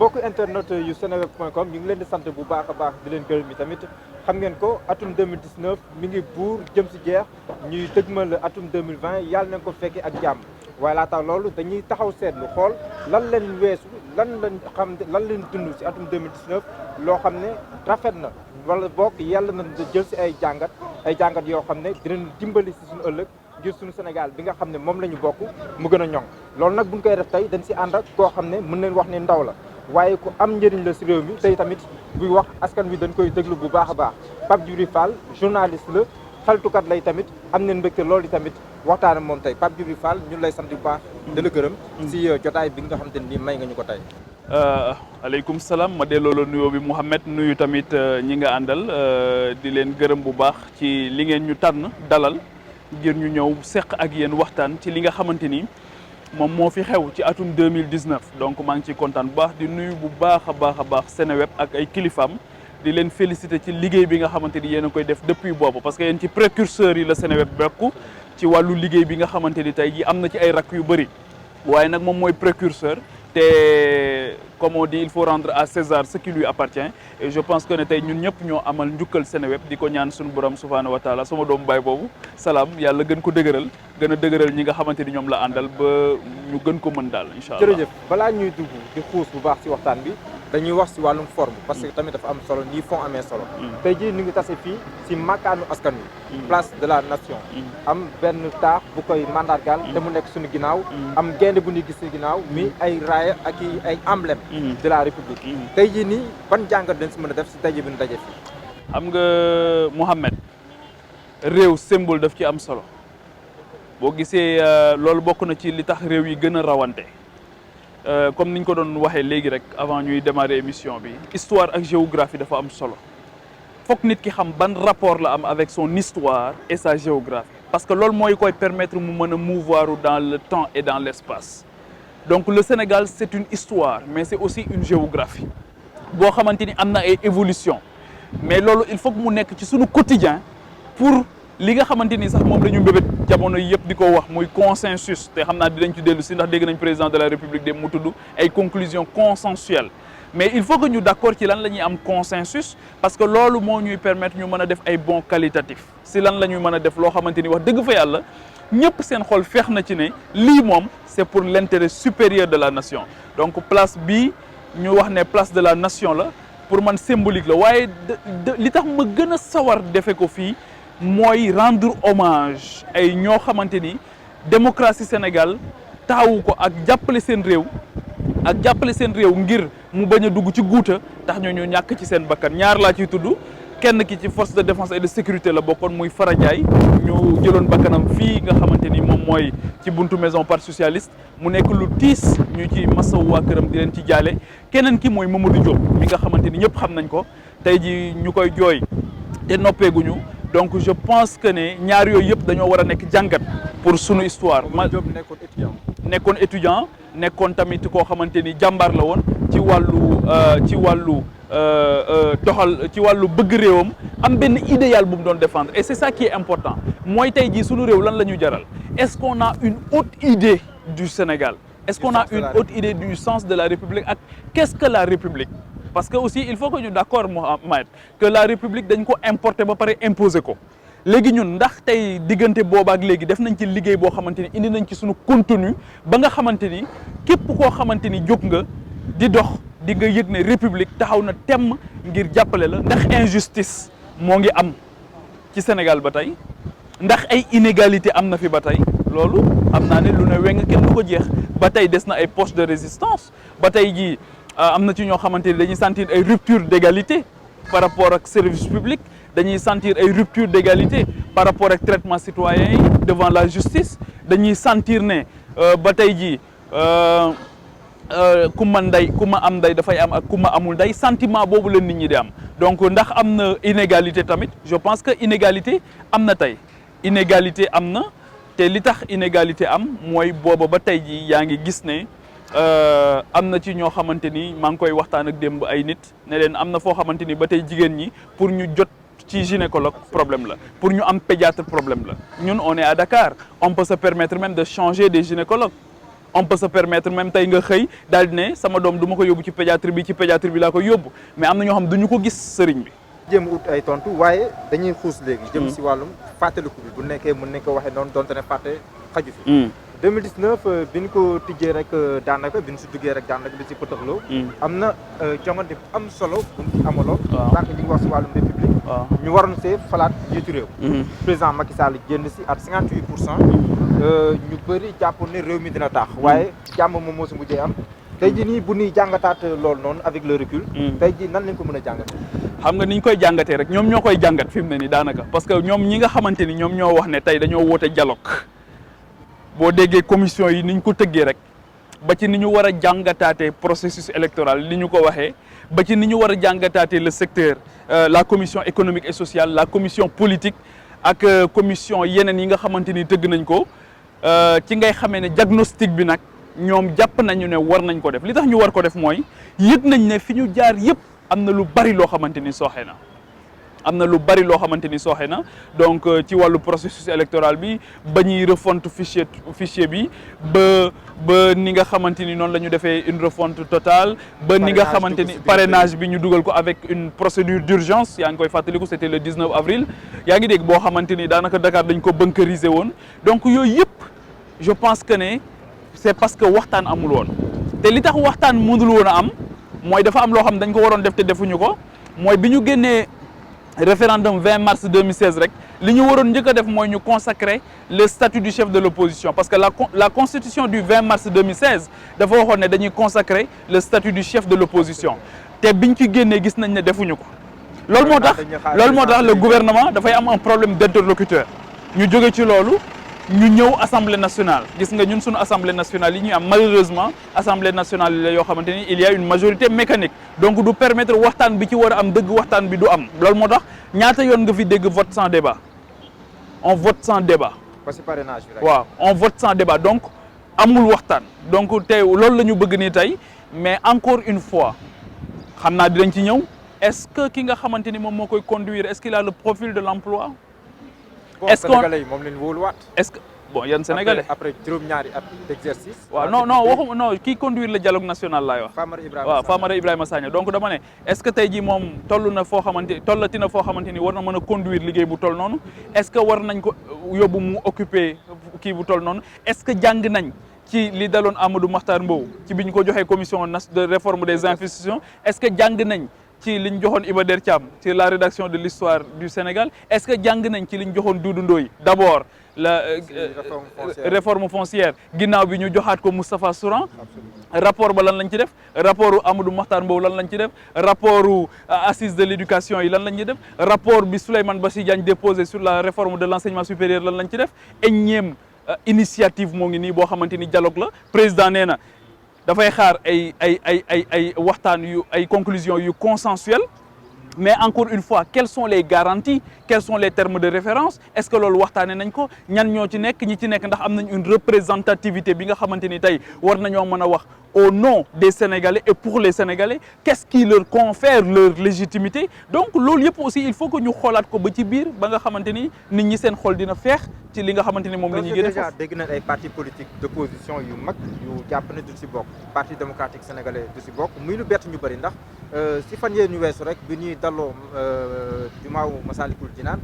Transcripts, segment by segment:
mbokk internet yu seneweb.com ñu ngi leen di sant bu baax a baax di leen gërëm yi tamit xam ngeen ko atum 2019 mi ngi buur jëm si jeex ñuy dëgmal atum 2020 yàlla nañ ko fekkee ak jàmm waaye laata loolu dañuy taxaw seetlu xool lan leen weesu lan leen dund si atum 2019 loo xam ne rafet na wala boog yàlla na jël si ay jàngat yoo xam ne dinañ dimbali si suñu ëllëg ngir suñu Sénégal bi nga xam ne moom la ñu bokk mu gën a ñoŋ loolu nag buñ koy def tey dañ si ànd ak koo xam ne mën nañ wax ne ndaw la waaye ku am njëriñ la si réew mi tey tamit buy wax askan wi dañ koy déglu bu baax a baax Pape Djibril Fall journaliste la xaltukat lay tamit am nañ mbégte loolu tamit waxtaan ak moom tey Pape Djibril Fall ñun lay sant bu baax di la gërëm si jotaay bi nga xam te ni may nga ñu ko tey. aleykum salaam ma delloo la nuyoo bi Mouhamed nuyu tamit ñi nga àndal di leen gërëm bu baax ci li ngeen ñu tànn dalal ngir ñu ñëw seq ak yéen waxtaan ci li nga xamante ni moom moo fi xew ci atum 2019 donc maa ngi ciy kontaan bu baax di nuyu bu baax a baax Seneweb ak ay kilifaam di leen féliciter ci liggéey bi nga xamante ni yéen a koy def depuis boobu parce que yéen ci précurseurs yi la Seneweb bokk ci wàllu liggéey bi nga xamante ni tey jii am na ci ay rakk yu bëri waaye nag moom mooy précurseur te comme on dit il faut rendre à César ce qui lui appartient et je pense que ne tey ñun ñëpp ñoo amal njukkal Seneweb di ko ñaan suñu borom subhaanahu wa taala sama doomu baay boobu salaam yàlla gën ko dëgëral gën a dëgëral ñi nga xamante ni ñoom la àndal ba ñu gën ko mën daal incha allah. jërëjëf balaa ñuy dugg di xuus bu baax si waxtaan bi dañuy wax si wàllum forme parce que tamit dafa am solo nii fond amee solo. tey jii ñu ngi tase fii si màkkaanu askan wi. place de la nation. am benn taax bu koy mandargaal te mu nekk suñu ginnaaw. am gaynde bu ñuy gis suñu ginnaaw mi ay raaya ak ay emblème de la république. tey jii nii ban jàngat dañ si mën a def si daje bi ñu daje fii. xam nga Mouhamed réew symbole daf ci am solo boo gisee loolu bokk na ci li tax réew yi gën a rawante. comme niñ ko doon waxee léegi rek avant ñuy démarrer émission bi histoire ak géographie dafa am solo fokk nit ki xam ban rapport la am avec son histoire et sa géographie parce que loolu mooy koy permettre mu mën a mouvoir dans le temps et dans l'espace donc le Sénégal c'est une histoire mais c'est aussi une géographie boo xamante ni am na ay évolution mais loolu il faut que mu nekk ci suñu quotidien pour li nga xamante ni sax moom la ñu mbébét jamono yëpp di ko wax muy consensus te xam naa dinañ ci dellu si ndax dégg nañ président de la république de mu tudd ay conclusions consensuelles mais il faut que ñu d'accord ci lan la ñuy am consensus parce que loolu moo ñuy permettre ñu mën a def ay bons qualitatifs si lan la ñuy mën a def loo xamante ni wax dëgg fa yàlla ñëpp seen xol feex na ci ne lii moom c'est pour l'intérêt supérieur de la nation donc place bii ñu wax ne place de la nation la pour man symbolique la waaye li tax ma gën a sawar defe ko fii mooy rendre hommage ay ñoo xamante ni démocratie Sénégal taxawu ko ak jàppale seen réew ngir mu bañ a dugg ci guuta tax ñu ñàkk ci seen bakkan ñaar laa ciy tudd kenn ki ci force de défense et de sécurité la bokkoon muy Fara Ndiaye ñu jëloon bakkanam fii nga xamante ni moom mooy ci buntu maison parti socialiste mu nekk lu tiis ñu ci masawu waa këram di leen ci jaale keneen ki mooy Mamadou Diop mi nga xamante ni ñëpp xam nañ ko tey ji ñu koy jooy te noppeeguñu donc je pense que ne ñaar yooyu yëpp dañoo war a nekk jàngat pour sunu histoire. nekkoon étudiant nekkoon tamit koo xamante ni jàmbaar la woon ci wàllu bëgg réewam am benn idéal bu mu doon défendre et c'est ça qui est important mooy tey jii sunu réew lan la ñu jaral est-ce qu'on a une haute idée du Sénégal est-ce qu'on a une haute idée du sens de la République ak qu'est-ce que la République parce que aussi il faut que ñu d'accord Mohamed que la République dañ ko importer ba pare imposer ko léegi ñun ndax tey diggante boobaak léegi def nañ ci liggéey boo xamante ni indi nañ ci suñu contenu ba nga xamante ni képp koo xamante ni jóg nga di dox di nga yëg ne République taxaw na temm ngir jàppale la ndax injustice moo ngi am ci Sénégal ba tey ndax ay inégalité am na fi ba tey loolu am naa ne lu ne weng kenn du ko jeex ba tey des na ay poches de résistance ba tey jii am na ci ñoo xamante ni dañuy sentir ay rupture d'égalité par rapport ak service public dañuy sentir ay rupture d'égalité par rapport ak traitement citoyen yi devant la justice dañuy sentir ne ba tey jii ku ma am ndey dafay am ak ku ma amul ndey sentiment boobu la nit ñi di am donc ndax am na inégalité tamit je pense que inégalité am na tey inégalité am na te li tax inégalité am mooy booba ba tey jii yaa ngi gis ne am na ci ñoo xamante ni maa ngi koy waxtaan ak démb ay nit ne leen am na foo xamante ni ba tey jigéen ñi pour ñu jot ci gynécologue problème la pour ñu am pédiatre problème la ñun on est à Dakar on peut se permettre même de changer des gynécologues on peut se permettre même tey nga xëy daal di ne sama doom du ma ko yóbbu ci pédiatrie bi laa koy yóbbu mais am na ñoo xam duñu ko gis sëriñ bi. jéem a ut ay tontu waaye dañuy xuus léegi. jëm si wàllum fàttaliku bi bu nekkee mën nañ ko waxee noonu donte ne fàtte xaju fi. 2019 bi ñu ko tijjee rek daanaka bi ñu si duggee rek daanaka bi si pëtëxloo. am na jongante bu am solo bu mu fi amaloon. waaw tant que ñu ngi wax si wàllum république. ñu waroon see falaat jiitu réew. président Macky Sall génn si at 58%. ñu bëri jàpp ne réew mi dina taax. waaye jàmm moom moo si mujjee am. tey jii nii bu ñuy jàngataat loolu noonu avec le recul. tey jii nan lañ ko mën a jàngatee. xam nga ni ñu koy jàngatee rek ñoom ñoo koy jàngat fi mu ne nii daanaka parce que ñoom ñi nga xamante ni ñoom ñoo wax ne tey dañoo woote dialogue boo déggee commission yi ni ñu ko tëggee rek ba ci ni ñu war a jàngataatee processus électoral ni ñu ko waxee ba ci ni ñu war a jàngataatee le secteur la commission économique et sociale la commission politique ak commission yeneen yi nga xamante ni tëgg nañ ko ci ngay xamee ne diagnostic bi nag ñoom jàpp nañu ne war nañ ko def li tax ñu war ko def mooy yëg nañ ne fi ñu jaar yëpp am na lu bari loo xamante ni sooxe na donc ci wàllu processus électoral bi ba ñuy refonte fichier bi ba ni nga xamante ni noonu la ñu defee une refonte totale ba ni nga xamante ni parrainage bi ñu dugal ko avec une procédure d'urgence yaa ngi koy fàttaliku c'était le 19 avril yaa ngi dégg boo xamante ni daanaka Dakar dañ ko bunkériser woon donc yooyu yëpp je pense que ne c'est parce que waxtaan amul woon te li tax waxtaan mënul woon a am mooy dafa am loo xam dañ ko waroon def te defuñu ko mooy bi ñu génnee référendum 20 mars 2016 rek li ñu waroon njëkk a def mooy ñu consacrer le statut du chef de l'opposition parce que la constitution du 20 mars 2016 dafa waxoon ne dañuy consacrer le statut du chef de l'opposition te biñ ci génnee gis nañ ne defuñu ko loolu moo tax le gouvernement dafay am un problème d'interlocuteur ñu jóge ci loolu ñu ñëw assemblée nationale gis nga ñun suñu assemblée nationale yi ñuy am malheureusement assemblée nationale yi la yoo xamante ni il y a une majorité mécanique donc du permettre waxtaan bi ci war a am dëgg waxtaan bi du am loolu moo tax ñaata yoon nga fi dégg vote sans débat on vote sans débat. parce que parrainage bi rek. waaw on vote sans débat donc amul waxtaan donc tey loolu la ñu bëgg nii tey mais encore une fois xam naa dinañ ci ñëw est-ce que ki nga xamante ni moom moo koy conduire est-ce qu'il a le profil de l'emploi. est-ce que Sénégalais yi moom lañ wóoluwaat. est-ce que bon yan Sénégalais. après juróom-ñaari at d'exercice. waaw non waxuma non kii conduire le dialogue national laay wax. Famara Ibrahima Sagna donc dama ne est-ce que tey jii moom tollati na foo xamante ni war na mën a conduire liggéey bu toll noonu est-ce que war nañ ko yóbbu mu occuper kii bu toll noonu est-ce que jàng nañ ci li daloon Amadou Mahtar Mbow ci bi ñu ko joxee commission de réforme des institutions est-ce que jàng nañ ci li ñu joxoon Iba Der Thiam ci la rédaction de l'histoire du Sénégal est-ce que jàng nañ ci li ñu joxoon Doudou Ndoye d'abord la réforme foncière ginnaaw bi ñu joxaat ko Moustapha Souran rapport ba lan lañ ci def rapport Amadou Mahtar Mbow lan lañ ci def rapport assise de l'éducation yi lan lañ ci def rapport bi Souleymane Bassi Diagne déposé sur la réforme de l'enseignement supérieur lan lañ ci def énième initiative moo ngi nii boo xamante ni dialogue la président nee na dafay xaar ay waxtaan yu ay conclusions yu consensuelles mais encore une fois quelles sont les garanties quels sont les termes de référence est-ce que loolu waxtaanee nañ ko ñan ñoo ci nekk ñi ci nekk ndax am nañ une représentativité bi nga xamante ni tey war nañoo mën a wax au nom des Sénégalais et pour les Sénégalais qu'est-ce qui leur confère leur légitimité donc loolu yëpp aussi il faut que ñu xoolaat ko ba ci biir ba nga xamante ni nit ñi seen xol dina feex ci li nga xamante ni moom la ñuy gën a dégg nañ ay partis politiques d'opposition yu mag yu jàpp ne du ci bokk parti démocratique sénégalais du ci bokk muy lu bett ñu bëri ndax si fan yee ñu weesu rek bi ñuy dalloo jumaawu Massalikul Jinaan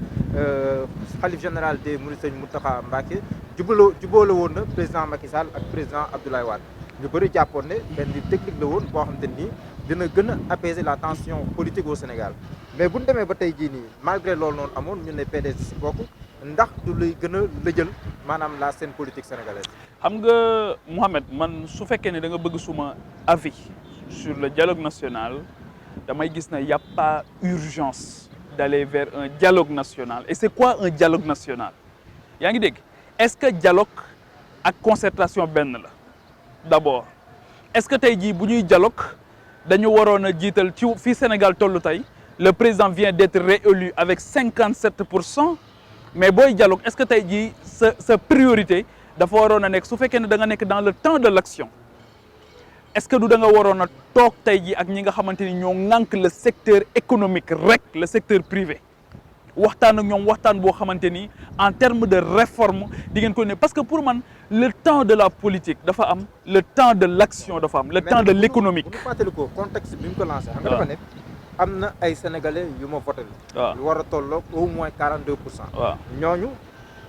xalif général des Mourides Serigne Mountakha Mbacké jubóole woon na président Macky Sall ak président Abdoulaye Wade ñu bëri jàppoon ne benn technique la woon boo xamante ni dina gën a apaiser la tension politique au Sénégal mais bu ñu demee ba tey jii nii malgré loolu noonu amoon ñu ne PDS si bokk ndax du lay gën a lëjël maanaam la scène politique sénégalaise. xam nga Mouhamed man su fekkee ne da nga bëgg suma avis sur le dialogue national damay gis ne y a pas urgence d'aller vers un dialogue national et c'est quoi un dialogue national yaa ngi dégg est-ce que dialogue ak concertation benn la d'abord est-ce que tey jii bu ñuy dialogue dañu waroon a jiital ci fii Sénégal tollu tey le président vient d'être réélu avec 57%. mais booy dialogue est-ce que tey jii sa priorité dafa waroon a nekk su fekkee ne da nga nekk dans le temps de l'action est-ce que du da nga waroon a toog tey jii ak ñi nga xamante ni ñoo ŋànk le secteur économique rek le secteur privé waxtaan ak ñoom waxtaan boo xamante ni en termes de réforme di ngeen ko ne parce que pour man le temps de la politique dafa am le temps de l'action dafa am le temps de l'économique. bu ñu fàttali ko contexte bi mu ko lancé. xam nga dafa ne am na ay sénégalais yu ma voté. waaw lu war a tolloog au moins 42%. waaw ñooñu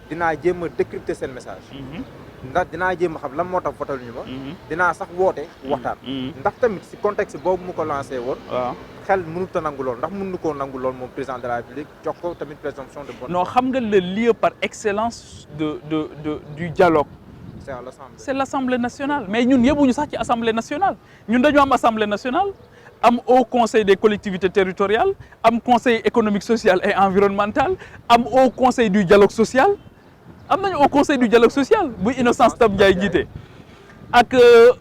dinaa jéem a décrypter seen message. ndax dinaa jéem a xam lan moo tax voté ñu ma. dinaa sax woote waxtaan. ndax tamit si contexte boobu mu ko lancé woon. waaw xel mënut a nangu lool ndax mënu koo nangu lool moom président de la République jox ko tamit présomption de bonne foi. non xam nga le lieu par excellence du dialogue. c'est à l'Assemblée. C'est l'Assemblée nationale mais ñun yëbuñu sax ci Assemblée nationale ñun dañoo am Assemblée nationale am Haut Conseil des collectivités territoriales am Conseil économique social et environnemental am Haut Conseil du dialogue social am nañu Haut Conseil du dialogue social bu Innocence Ntap Ndiaye jiite ak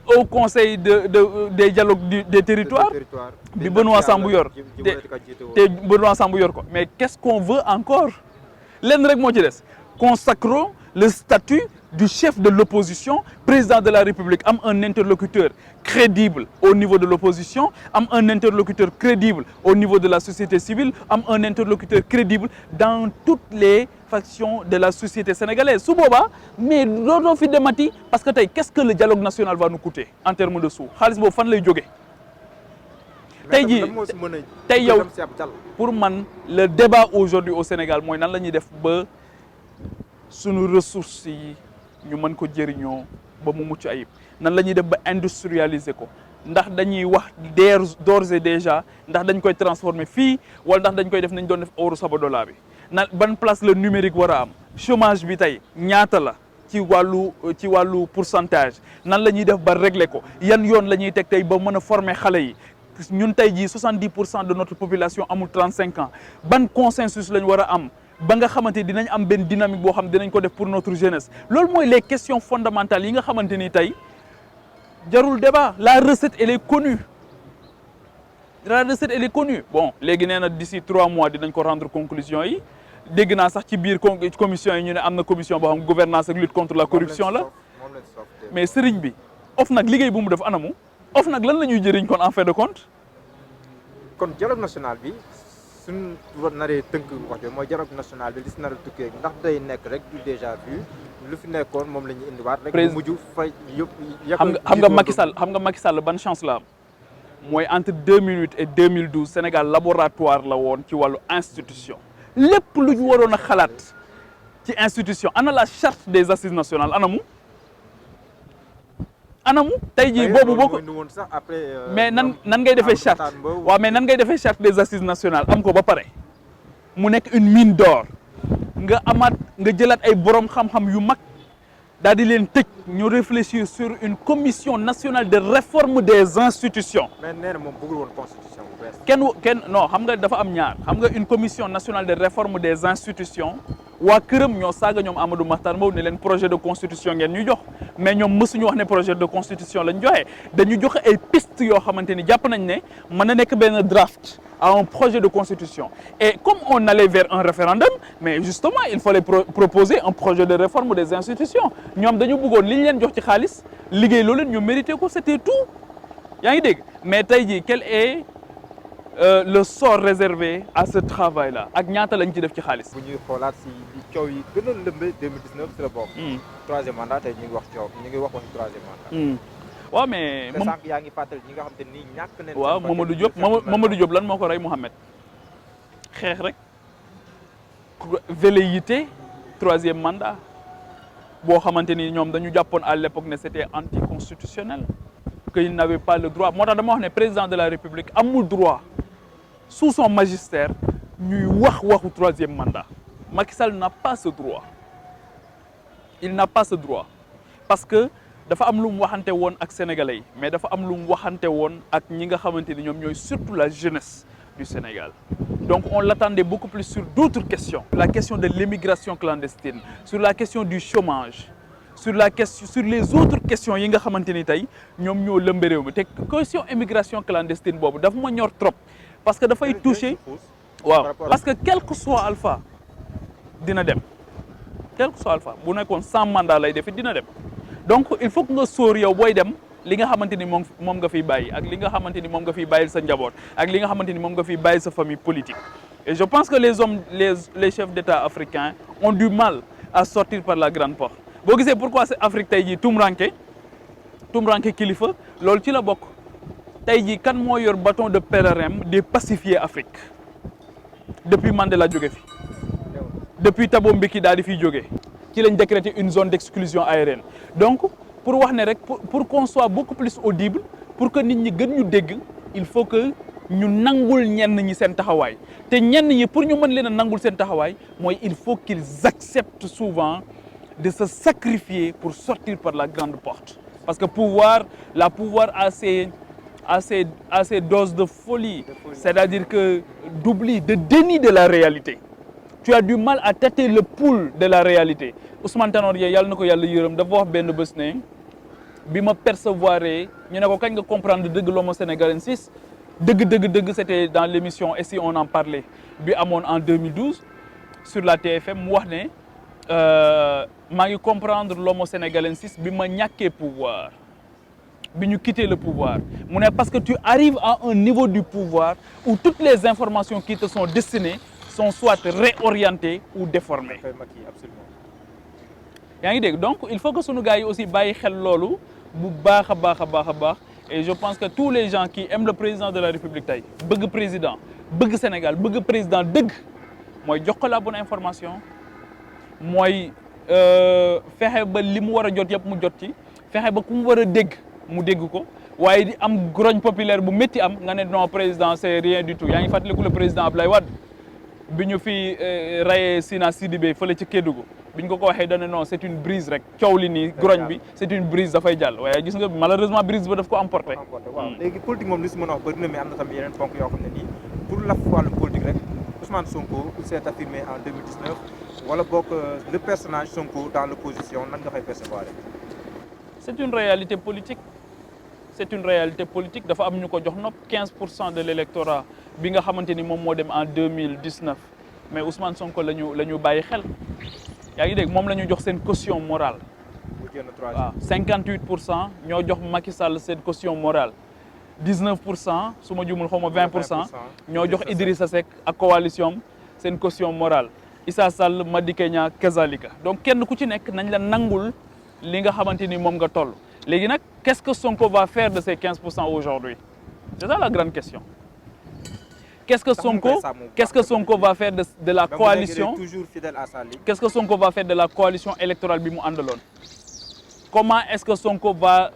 Haut Conseil des dialogues des territoires bi Benoît Sambou yor te Benoît Sambou yor ko mais qu'est-ce qu'on veut encore lenn rek moo ci des consacrons le statut du chef de l'opposition, président de la République, am un interlocuteur crédible au niveau de l'opposition, am un interlocuteur crédible au niveau de la société civile, am un interlocuteur crédible dans toutes les factions de la société sénégalaise. Su boobaa mais dootoo fi demati parce que tey qu'est-ce que le dialogue national va nous coûter en termes de sous xaalis boobu fan lay jógee. tey jii tey yow pour man le débat aujourd'hui au Sénégal mooy nan la ñuy def ba sunu ressources yi ñu mën ko jëriñoo ba mu mucc ayib nan la ñuy def ba industrialiser ko ndax dañuy wax d'ores et déjà ndax dañ koy transformer fii wala ndax dañ koy def nañ doon def euro Sabodala bi na ban place le numérique war a am chômage bi tey ñaata la ci wàllu pourcentage nan la ñuy def ba régler ko yan yoon la ñuy teg tey ba mën a former xale yi ñun tey jii 70% de notre population amul 35 ans ban consensus lañ war a am ba nga xamante dinañ am benn dynamique boo xam dinañ ko def pour notre jeunesse loolu mooy les questions fondamentales yi nga xamante ni tey jarul débat la recette elle est connue bon léegi nee na d'ici 3 mois dinañ ko rendre conclusion yi dégg naa sax ci biir commission yi ñu ne am na commission boo xam gouvernance ak lutte contre la corruption la mais sëriñ bi OFNAC liggéey bu mu def anamu OFNAC lan la ñuy jëriñ kon en fin de compte. kon dialogue national bi. suñ naree tënk wax bi mooy dialogue national bi li si nar a tukkee ndax day nekk rek du déjà vu lu fi nekkoon moom la ñuy indiwaat rek mu mujj fay yëpp xam nga Macky Sall ban chance la am mooy entre 2008 et 2012 Sénégal laboratoire la woon ci wàllu institution lépp lu ñu waroon a xalaat ci institution ana la charte des assises nationales anamu tey jii boobu boo ko mais nan ngay defee charte waaw mais nan ngay defee charte des assises nationales am ko ba pare mu nekk une mine d'or nga jëlaat ay borom xam-xam yu mag daal di leen tëj ñu réfléchir sur une commission nationale de réforme des institutions. mais nee na moom bëggul woon constitution bu bees. kenn non xam nga dafa am ñaar xam nga une commission nationale de réforme des institutions waa këram ñoo saaga ñoom Amadou Mahtar Mbow ne leen projet de constitution ngeen ñu jox mais ñoom mësuñu wax ne projet de constitution lañ joxe dañu joxe ay pistes yoo xamante ni jàpp nañ ne mën na nekk benn draft à un projet de constitution et comme on allait vers un référendum mais justement il fallait proposer un projet de réforme des institutions ñoom dañu bëggoon li ñu leen jox ci xaalis liggéey loolu leen ñu mérité ko c'était tout yaa ngi dégg mais tey jii quel est le sort réservé à ce travail là ak ñaata lañ ci def ci xaalis. bu ñuy xoolaat si li coow yi gën a lëmbee 2019 si la bokk. troisième mandat tey ñu ngi wax coow ñu ngi wax waxi troisième mandat. waaw mais te sànq yaa ngi fàttali ñi nga xam te ni ñàkk nañ. waaw Mamadou Diop lan moo ko rey Mouhamed xeex rek velléité troisième mandat boo xamante ni ñoom dañu jàppoon à l'époque ne c'était anticonstitutionnel que il n'avait pas le droit moo tax dama wax ne président de la République amul droit sous son magistère ñuy waxu troisième mandat Macky Sall n'a pas ce droit il n'a pas ce droit parce que dafa am lu mu waxante woon ak sénégalais yi mais dafa am lu mu waxante woon ak ñi nga xamante ni ñoom ñooy surtout la jeunesse du Sénégal donc on l'attendait beaucoup plus sur d'autres questions la question de l'immigration clandestine sur la question du chômage sur les autres questions yi nga xamante ni tey ñoom ñoo lëmbe réew mi te question immigration clandestine boobu dafa ma ñor trop parce que dafay toucher waaw parce que quel que soit alpha dina dem quel que soit alpha bu nekkoon 100 mandat lay def dina dem donc il faut que nga sóor yow booy dem li nga xamante ni moom nga fiy bàyyi ak li nga xamante ni moom nga fiy bàyyil sa njaboot ak li nga xamante ni moom nga fiy bàyyil sa famille politique Et je pense que les chefs d'État africains ont du mal à sortir par la grande porte. Vous savez pourquoi c'est Afrique qui tumranke kilifa loolu ci la bokk tey jii kan moo yor bâton de pèlerin de pacifier Afrique depuis Mandela jóge fi depuis Thabo Mbeki daal di fiy jóge ci lañ décrété une zone d'exclusion aérienne donc pour wax ne rek pour qu'on soit beaucoup plus audible pour que nit ñi gën ñu dégg il faut que ñu nangul ñenn ñi seen taxawaay te ñenn ñi pour ñu mën leen a nangul seen taxawaay mooy il faut qu'ils acceptent souvent de se sacrifier pour sortir par la grande porte. Parce que la pouvoir a ses doses de folie. C'est-à-dire que d'oubli, de déni de la réalité. Tu as du mal à tâter le pouls de la réalité. Ousmane Tanor Dieng yàlla na ko yàlla yërëm dafa wax benn bés ne bi ma percevoir ñu ne ko kañ nga comprendre dëgg l'homo sénégalensis dëgg c'était dans l'émission Et si on en parlait bi amoon en 2012 sur la TFM mu wax ne maa ngi comprendre l'homo sénégalensis bi ma ñàkkee pouvoir bi ñu quitter le pouvoir mu ne parce que tu arrives à un niveau du pouvoir où toutes les informations qui te sont destinées sont soit réorientées ou déformées. yaa ngi dégg donc il faut que sunu gars yi aussi bàyyi xel loolu bu baax a baax et je pense que tous les gens qui aiment le président de la République tey bëgg président bëgg Sénégal bëgg président dëgg mooy jox ko la bonne information mooy fexe ba li mu war a jot yëpp mu jot ci fexe ba ku mu war a dégg mu dégg ko waaye di am grogne populaire bu métti am nga ne non président c'est rien du tout yaa ngi fàttaliku le président Abdoulaye Wade bi ñu fi rayé Sina Sidibé fële ci Kédougou bi ñu ko waxee dana non c'est une brise rek coow li nii grogne bi c'est une brise dafay jàll waaye gis nga malheureusement brise ba daf ko emporté. waaw léegi politique moom li si mën a wax bëri na mais am na tam yeneen ponk yoo xam ne nii pour la wàllu politique rek Ousmane Sonko s'est affirmé en 2019 wala boog le personnage Sonko dans l'opposition nan nga fay percevoir. c'est une réalité politique dafa am ñu ko jox nopp 15% de l'électorat bi nga xamante ni moom moo dem en 2019 mais Ousmane Sonko la ñu bàyyi xel yaa ngi dégg moom la ñu jox seen caution morale. waaw 58% ñoo jox Macky Sall seen caution morale 19% su ma jumul xaw ma 20% ñoo jox Idrissa Seck ak coalition seen caution morale Issa Sall Madické Niang kazalika donc kenn ku ci nekk nañ la nangul li nga xamante ni moom nga toll léegi nag qu'est-ce que Sonko va faire de ces 15% aujourd'hui c'est ça la grande question. Qu'est-ce que Sonko va faire de la coalition qu'est-ce que Sonko va faire de la coalition électorale bi mu àndaloon comment est-ce que Sonko va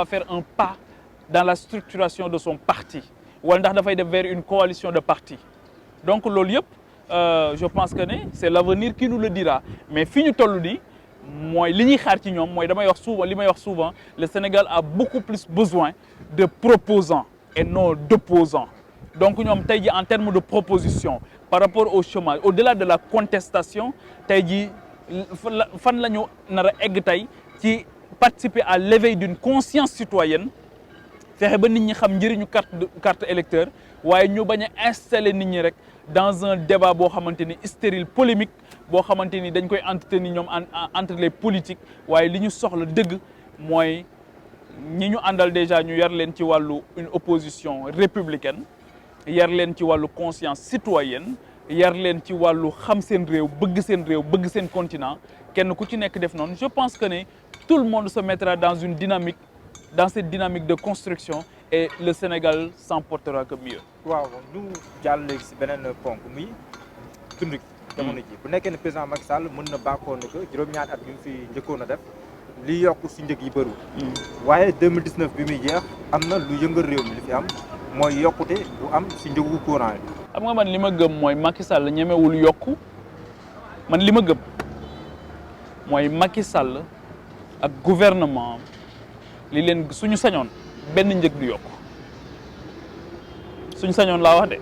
faire un pas dans la structuration de son parti wala ndax dafay def vers une coalition de partis donc loolu yëpp je pense que ne c'est l'avenir qui nous le dira mais fi ñu toll nii mooy li ñuy xaar ci ñoom mooy li may wax souvent le Sénégal a beaucoup plus besoin de proposants et non d'opposants donc ñoom tey jii en termes de proposition par rapport au chômage au-delà de la contestation tey jii fan la ñu nar a egg tey ci participer à l'éveil d'une conscience citoyenne fexe ba nit ñi xam njëriñu carte électeur waaye ñu bañ a installer nit ñi rek dans un débat boo xamante ni stérile polémique boo xamante ni dañ koy entretenir ñoom entre les politiques waaye li ñu soxla dëgg mooy ñi ñu àndal déjà ñu yar leen ci wàllu une opposition républicaine yar leen ci wàllu conscience citoyenne yar leen ci wàllu xam seen réew bëgg seen continent kenn ku ci nekk def noonu je pense que ne tout le monde se mettra dans cette dynamique de construction et le Sénégal s'en portera que mieux. waaw ñu jàll léegi si beneen ponk muy dund gi jamono ji bu nekkee ne président Macky Sall mën na baaxoo ne que juróom-ñaari at bi mu fi njëkkoon a def li yokk si njëg yi bëriwul. waaye 2019 bi muy jeex am na lu yëngal réew mi li fi am mooy yokkute bu am si njëgu courant yi. xam nga man li ma gëm mooy Macky Sall ñemewul yokku man li ma gëm mooy Macky Sall ak gouvernement li leen suñu sañoon benn njëg du yokku suñu sañoon laa wax de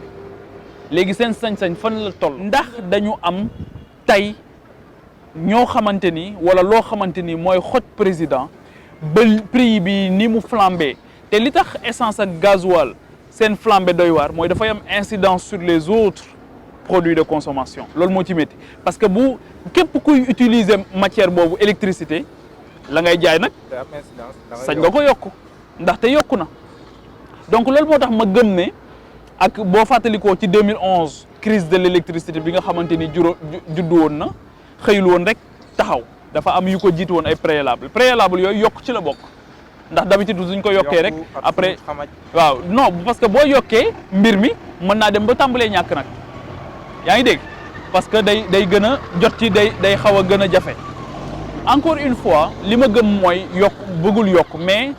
léegi seen sañ-sañ fan la toll. ndax dañu am tey ñoo xamante ni wala loo xamante ni mooy xoj président ba prix bi ni mu flambé te li tax essence ak gasoil seen flambé doy waar mooy dafay am incidence sur les autres produits de consommation loolu moo ci métti parce que bu képp kuy utiliser matière boobu électricité la ngay jaay nag sañ nga ko yokku ndaxte yokku na donc loolu moo tax ma gëm ne ak boo fàttalikoo ci 2011 crise de l'électricité bi nga xamante ni juddu woon na xëyul woon rek taxaw dafa am yu ko jiitu woon ay préalable yooyu yokk ci la bokk ndax d'habitude duñ ko yokkee rek après waaw non parce que boo yokkee mbir mi mën naa dem ba tàmbalee ñàkk nag yaa ngi dégg parce que day gën a jot ci day xaw a gën a jafe encore une fois li ma gëm mooy yokk bëggul yokk mais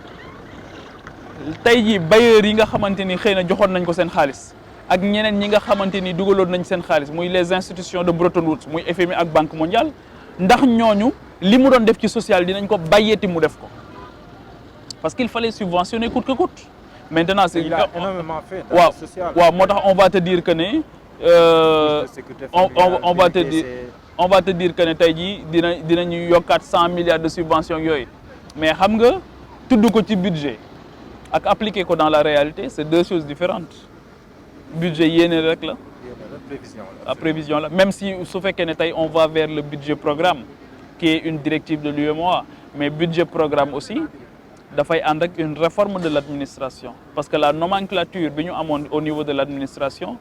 tey jii bailleurs yi nga xamante ni xëy na joxoon nañ ko seen xaalis ak ñeneen ñi nga xamante ni dugaloon nañ seen xaalis muy les institutions de Bretton Woods muy FMI ak Banque mondiale ndax ñooñu li mu doon def ci social dinañ ko bàyyeeti mu def ko parce qu'il fallait subventionner coûte que coûte maintenant c'est il a énormément fait dans waaw le social. waaw moo tax on va te dire que ne on va te dire que ne tey jii dinañu yokkaat 100 milliards de subventions yooyu mais xam nga tudd ko ci budget ak appliquer ko dans la réalité c'est deux choses différentes budget yéene rek la prévision la même si su fekkee ne tey on va vers le budget programme qui est une directive de l'UEMOA mais budget programme aussi dafay ànd ak une réforme de l'administration parce que la nomenclature bi ñu amoon au niveau de l'administration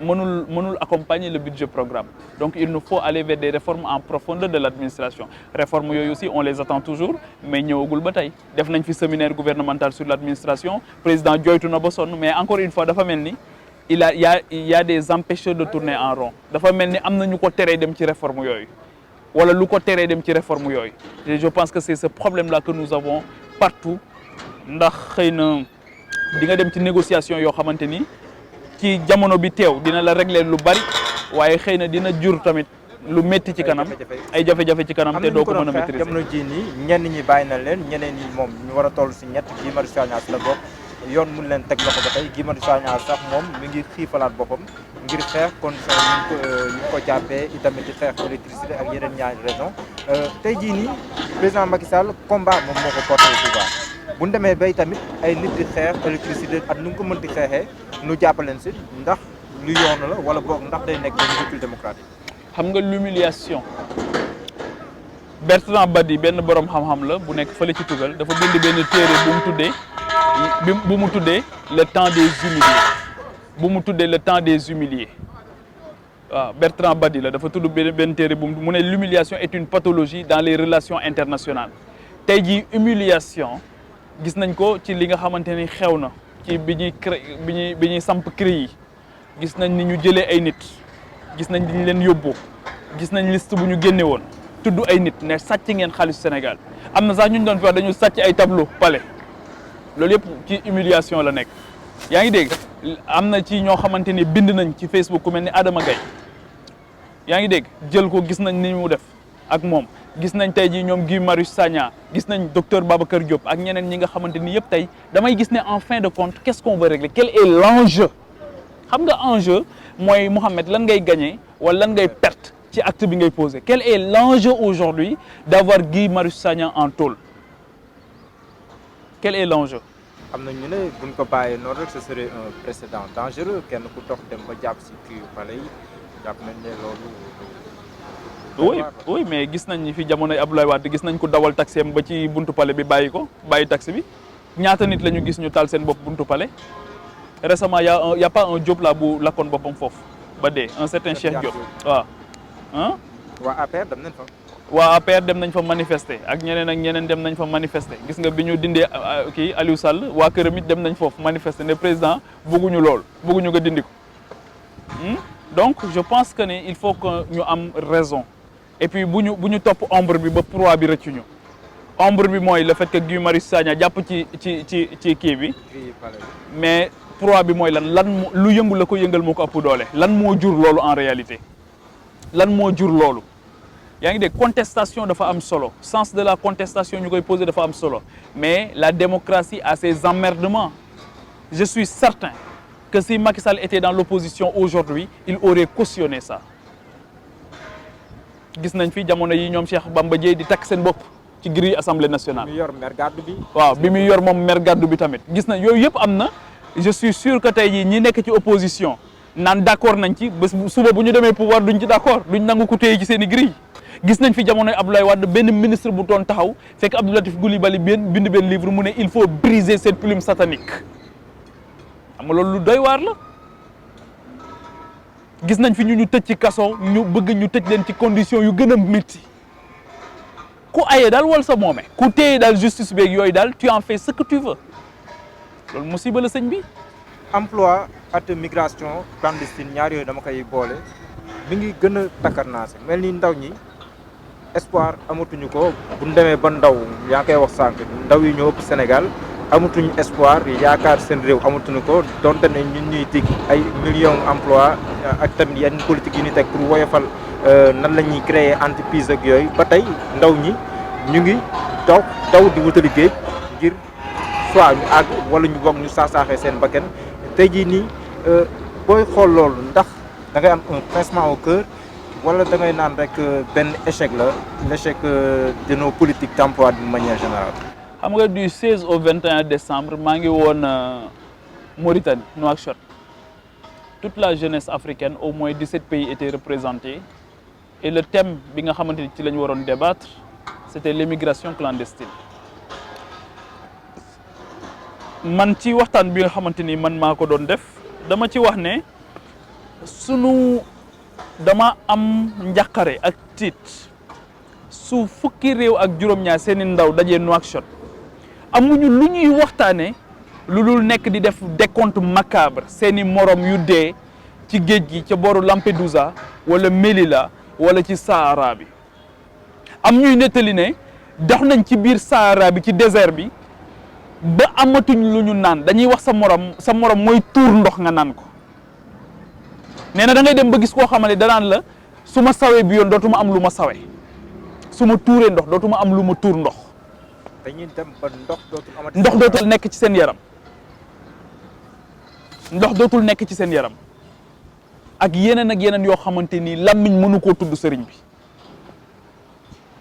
mënul accompagner le budget programme donc il nous faut aller vers des réformes en profondeur de l'administration réformes yooyu aussi on les attend toujours mais ñëwagul ba tey def nañ fi séminaire gouvernemental sur l'administration président joytu na ba sonn mais encore une fois dafa mel ni il y a des empêcheurs de tourner en rond dafa mel ni am na ñu ko teree dem ci réforme yooyu wala lu ko teree dem ci réforme yooyu et je pense que c'est ce problème là que nous avons partout ndax xëy na di nga dem ci négociation yoo xamante ni ci jamono bi teew dina la régler lu bari waaye xëy na dina jur tamit lu métti ci kanam ay jafe-jafe ci kanam te doo ko mën a maîtriser. jamono ji nii ñenn ñi bàyyi na leen ñeneen ñi moom ñu war a toll si ñett Guy Marius Sagna la bokk yoon mun leen teg loxo ba tey Guy Marius Sagna sax moom mi ngi xiifalaat boppam ngir xeex condition ñu ko jàppee itamit di xeex électricité ak yeneen ñaari raison tey jii nii président Macky Sall combat moom moo ko porté au pouvoir bu ñu demee bay tamit ay nit di xeex électricité ak nu nga ko mënti xeexee nu jàppaleen si ndax lu yoon la wala boog ndax day nekk benn recul démocratique. xam nga l'humiliation Bertrand Badi benn borom xam-xam la bu nekk fële ci tugal dafa bind benn téere bu mu tuddee le temps des humiliés le temps des humiliés waaw Bertrand Badi la dafa tudd benn téere bu mu ne l'humiliation est une pathologie dans les relations internationales tey jii humiliation gis nañ ko ci li nga xamante ni xew na ci bi ñuy samp CREI yi gis nañ ni ñu jëlee ay nit gis nañ ni ñu leen yóbbu gis nañ liste bu ñu génne woon tudd ay nit ne sàcc ngeen xaalisu Sénégal am na sax ñu doon fi wax dañu sàcc ay tableau palais loolu yëpp ci humiliation la nekk yaa ngi dégg am na ci ñoo xamante ni bind nañ ci Facebook ku mel ni Adama Gaye yaa ngi dégg jël ko gis nañ ni mu def ak moom gis nañ tey jii ñoom Guy Marius Sagna gis nañ docteur Babacar Diop ak ñeneen ñi nga xamante ni yëpp tey damay gis ne en fin de compte qu'est-ce qu'on veut régler quel est l'enjeu xam nga enjeu mooy Mouhamed lan ngay gagner wala lan ngay perte ci acte bi ngay poser quel est l'enjeu aujourd'hui d'avoir Guy Marius Sagna en tôle quel est l'enjeu am na ñu ne buñ ko bàyyee noonu rek ce serait un précédent dangereux kenn ku dox dem ba jàpp si kii pale yi jàpp nañ ne loolu oui mais gis nañ ni fi jamonoy Abdoulaye Wade gis nañ ko dawal taxi am ba ci buntu palais bi bàyyi taxi bi ñaata nit la ñu gis ñu taal seen bopp buntu palais récemment y a pas un Diop là bu lakkoon boppam foofu ba dee un certain Cheikh Diop waaw waa APR dem nañ fa waa APR dem nañ fa manifester ak ñeneen dem nañ fa manifester gis nga bi ñu dindee kii Aliou Sall waa këram it dem nañ foofu manifester ne président bëgguñu lool bëgguñu nga dindi ko donc je pense que ne il faut que ñu am raison et puis bu ñu topp ombre bi ba proie bi rëccuñu ombre bi mooy le fait que Guy Marius Sagna jàpp ci kii bi mais proie bi mooy lan lu yëngu la ko yëngal moo ko ëpp doole lan moo jur loolu en réalité lan moo jur loolu yaa ngi dégg contestation dafa am solo sens de la contestation ñu koy poser dafa am solo mais la démocratie a ses emmerdements je suis certain que si Macky Sall était dans l'opposition aujourd'hui il aurait cautionné ça gis nañ fi jamono yi ñoom Cheikh Bamba Dièye di takk seen bopp ci grille Assemblée nationale. bi muy yor mer gàddu bi. waaw bi muy yor moom mer gàddu bi tamit gis nañ yooyu yëpp am na je suis sûr que tey jii ñi nekk ci opposition naan d'accord nañ ci bés suba bu ñu demee pouvoir duñ ci d'accord duñ nangu ku téye ci seen i grille gis nañ fi jamonoy Abdoulaye Wade benn ministre bu doon taxaw fekk Abdou Latif Coulibaly bind benn livre mu ne il faut briser cette plume satanique xam nga loolu lu doy waar la gis nañ fi ñu tëj ci kaso ñu bëgg ñu tëj leen ci condition yu gën a métti ku aye daal wal sa moome ku téye daal justice beeg yooyu daal tu en fais ce que tu veux loolu musiba la sëñ bi. emploi ak migration clandestine ñaar yooyu dama koy boole mi ngi gën a takkarnaase mel ni ndaw ñi espoir amatuñu ko bu ñu demee ba ndaw yaa ngi koy wax sànq ndaw yi ñoo ëpp Sénégal amatuñu espoir yaakaar seen réew amatuñu ko donte ne ñun ñuy dig ay millions emploi ak tamit yenn politique yi ñu teg pour woyofal nan la ñuy créer entreprise ak yooyu ba tey ndaw ñi ñu ngi daw di wutali géej ngir soit ñu àgg wala ñu bokk ñu saaxee seen bakkan tey jii nii booy xool loolu ndax da ngay am un pincement au cœur wala da ngay naan rek benn échec la l'échec de nos politiques d'emploi d'une manière générale. xam nga du 16 au 21 décembre maa ngi woon Mauritanie Nouakchott toute la jeunesse africaine au moins 17 pays étaient représentés et le thème bi nga xamante ni ci la ñu waroon débattre c'était l'immigration clandestine. man ci waxtaan bi nga xamante ni man maa ko doon def dama ci wax ne dama am njàqare ak tiit su fukki réew ak juróom-ñaar seeni ndaw dajee Nouakchott amuñu lu ñuy waxtaane lu dul nekk di def décompte macabre seeni morom yu dee ci géej gi ca booru Lampedusa wala Melilla wala ci Sahara bi am ñuy nettali ne dox nañ ci biir Sahara bi ci désert bi ba amatuñ lu ñu naan dañuy wax sa morom mooy tuur ndox nga naan ko nee na da ngay dem ba gis koo xamante danaan la su ma sawee bi yoon dootuma am lu ma sawee su ma tuuree ndox dootuma am lu ma tuur ndox. dañuy dem ba ndox dootul nekk ci seen yaram ndox dootul nekk ci seen yaram ak yeneen yoo xamante ni làmmiñ mënu koo tudd sëriñ bi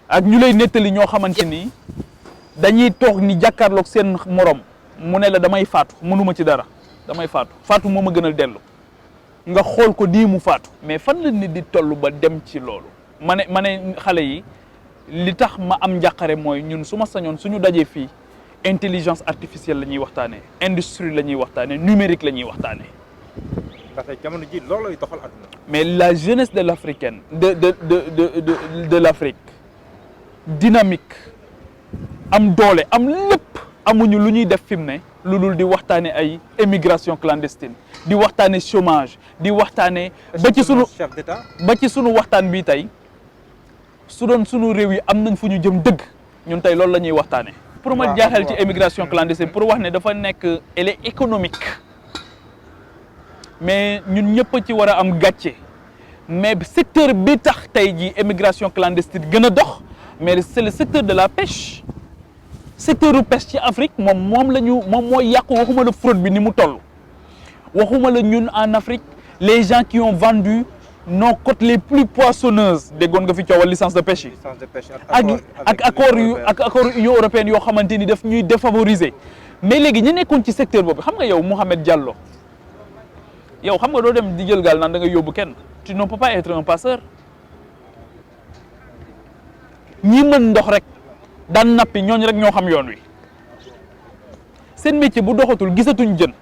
ak ñu lay nettali ñoo xamante ni dañuy toog ni jàkkaarloog seen morom mu ne la damay faatu mënuma ci dara damay faatu moo ma gënal dellu nga xool ko di mu faatu mais fan la nit di toll ba dem ci loolu ma ne xale yi li tax ma am njàqare mooy ñun su ma sañoon suñu dajee fii intelligence artificielle la ñuy waxtaanee industrie la ñuy waxtaanee numérique la ñuy waxtaanee. ndaxte jamono ji loolooy doxal àdduna. mais la jeunesse de l'Africaine de l'Afrique dynamique am doole am lépp amuñu lu ñuy def fi mu ne lu dul di waxtaane ay émigration clandestine di waxtaane chômage di waxtaane ba ci sunu waxtaan bi tey su doon sunu réew yi am nañ fu ñu jëm dëgg ñun tey loolu la ñuy waxtaane pour ma jaaxal ci émigration clandestine pour wax ne dafa nekk elle est économique mais ñun ñëpp ci war a am gàcce mais secteur bi tax tey jii émigration clandestine gën a dox mais c'est le secteur de la pêche secteur u pêche ci Afrique moom mooy yàqu waxuma la fraude bi ni mu toll waxuma la ñun en Afrique les gens qui ont vendu nos côtes les plus poissonneuses déggoon nga fi coowal licence de pêche yi ak accord Union européenne yoo xamante ni daf ñuy défavoriser mais léegi ñi nekkoon ci secteur boobu xam nga yow Mouhamed Diallo yow xam nga doo dem di jël gaal naan da nga yóbbu kenn tu ne peux pas être un passeur ñi mën ndox rek daan nappi ñooñu rek ñoo xam yoon wi seen métier bu doxatul gisatuñ jën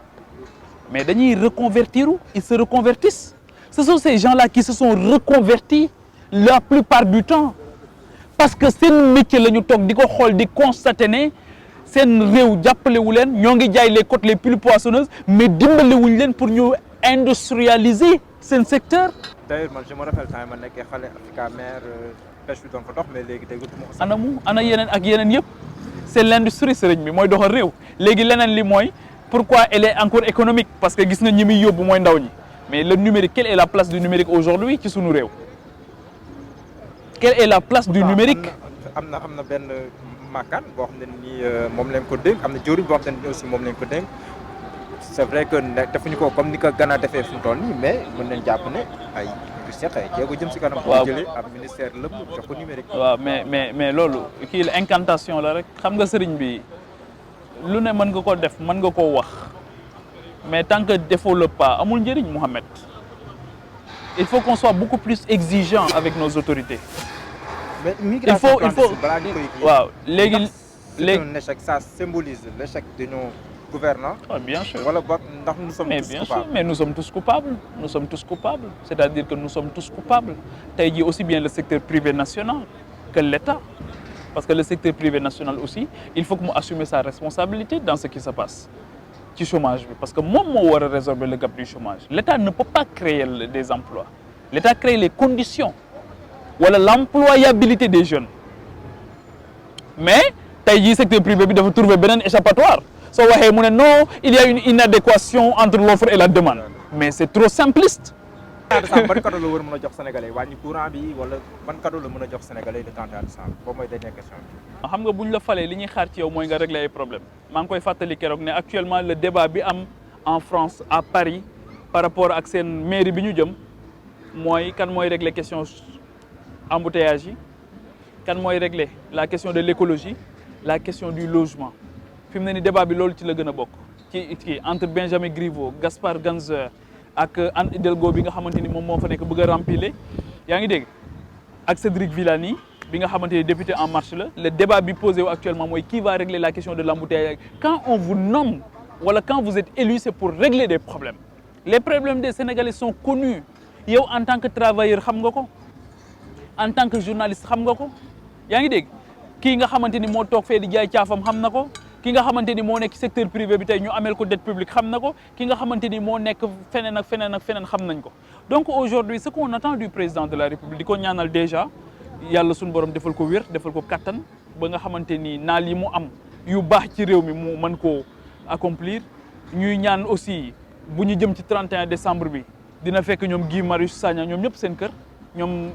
mais dañuy reconvertir ils se reconvertissent ce sont ces gens-là qui se sont reconvertis la plupart du temps parce que seen métier la ñu toog di ko xool di constater ne seen réew jàppalewu leen ñoo ngi jaay les côtes les plus poissonneuses mais dimbalewuñ leen pour ñu industrialiser seen secteur. d'ailleurs man je me rappelle temps ma nekkee xale Africa Mer pêche bi doon fa dox mais léegi déggatuma ko. ana yeneen ak yeneen yëpp c'est l'industrie sëriñ bi mooy doxal réew léegi leneen li mooy pourquoi elle est encore économique parce que gis nga ñi muy yóbbu mooy ndaw ñi mais le numérique quelle est la place du numérique aujourd'hui ci sunu réew quelle est la place du numérique. am na benn makkaan boo xam ne nii moom lañ ko dénk am na jëriñ boo xam ne aussi moom lañ ko dénk c'est vrai que defuñu ko comme ni ko Ghana defee fu mu toll nii mais mën nañ jàpp ne ay seq ay jéego jëm si kanam. waaw jëlee ab ministère lépp jox ko numérique. waaw mais loolu kii la incantation la rek xam nga sëriñ bi lu ne mën nga ko def mën nga koo wax mais tant que defoo le pas amul njëriñ Mouhamed il faut qu'on soit beaucoup plus exigeant avec nos autorités. mais migration il faut waaw léegi c'est un échec ça symbolise l'échec de nos gouvernants. Ah, bien sûr. Voilà, nous sommes Mais tous bien coupables. sûr, mais nous sommes tous coupables. Nous sommes tous coupables. C'est-à-dire que nous sommes tous coupables. Tey jii aussi bien le secteur privé national que l'État. Parce que le secteur privé national aussi, il faut que mu assumer sa responsabilité dans ce qui se passe ci chômage bi. Parce que moom moo war a résorber le gap du chômage. L'État ne peut pas créer des emplois. L'État crée les conditions wala l'employabilité des jeunes. Mais tey jii secteur privé bi dafa trouver beneen échappatoire. soo waxee mu ne non il y a une inadéquation entre l'offre et la demande. Mais c'est trop simpliste. ban cadeau la war a mën a jox sénégalais wàññi courant bi wala ban cadeau la mën a jox sénégalais le 31 décembre boobu mooy dernière question bi. xam nga bu ñu la falee li ñuy xaar ci yow mooy nga régler ay problème maa ngi koy fàttali keroog ne actuellement le débat bi am en France à Paris par rapport ak seen mairie bi ñu jëm mooy kan mooy régler question embouteillage yi kan mooy régler la question de l'écologie la question du logement fi mu ne ni débat bi loolu ci la gën a bokk ci entre Benjamin Griveaux Gaspard Ganzer ak Anne Hidalgo bi nga xamante ni moom moo fa nekk bëgg a rempiler yaa ngi dégg ak Cédric Villani bi nga xamante ni député En Marche la le débat bi posé wu actuellement mooy qui va régler la question de l'embouteillage quand on vous nomme wala quand vous êtes élu c'est pour régler des problèmes les problèmes des Sénégalais sont connus yow en tant que travailleur xam nga ko en tant que journaliste xam nga ko yaa ngi dégg kii nga xamante ni moo toog fee di jaay caafam xam na ko ki nga xamante ni moo nekk secteur privé bi tey ñu amel ko dette publique xam na ko ki nga xamante ni moo nekk feneen ak feneen ak feneen xam nañ ko donc aujourd'hui ce qu'on attend du président de la République di ko ñaanal déjà yàlla suñu borom defal ko wér defal ko kattan ba nga xamante ni naal yi mu am yu baax ci réew mi mu mën koo accomplir ñuy ñaan aussi bu ñu jëm ci 31 décembre bi dina fekk ñoom Guy Marius Sagna ñoom ñëpp seen kër ñoom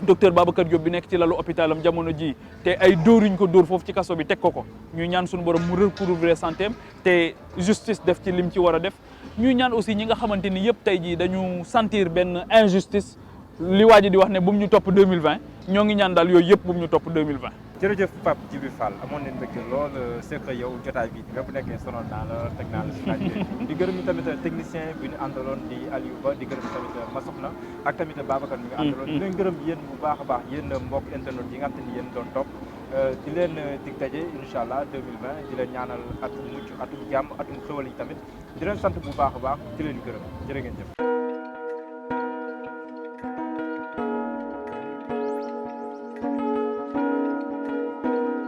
docteur Babacar Diop bi nekk ci lalu hôpitalam jamono ji te ay dóoruñ ko dóor foofu ci kaso bi teg ko ñuy ñaan suñu borom mu recouvrer santéem te justice def ci lim ci war a def ñuy ñaan aussi ñi nga xamante ni yëpp tey jii dañu sentir benn injustice li waa ji di wax ne bu mu ñu topp 2020 ñoo ngi ñaan daal yooyu yëpp bu mu ñu topp 2020. jërëjëf Pape Djibril Fall amoon nañu mbégte lool seq yow jotaay bi nga bu nekkee sonal naa la teg naa la si laaj di gërëm ñu tamit technicien bi ñu àndaloon di Aliou Ba di gërëm tamit Massokhna ak tamit Babacar mi nga àndaloon di leen gërëm yéen bu baax a baax yéen mbokk internet yi nga xam te ni yéen doon topp di leen dig daje incha allah 2020 di leen ñaanal atum mucc atum jàmm atum xéwal yi tamit di leen sant bu baax a baax di leen gërëm jërë ngeen jëf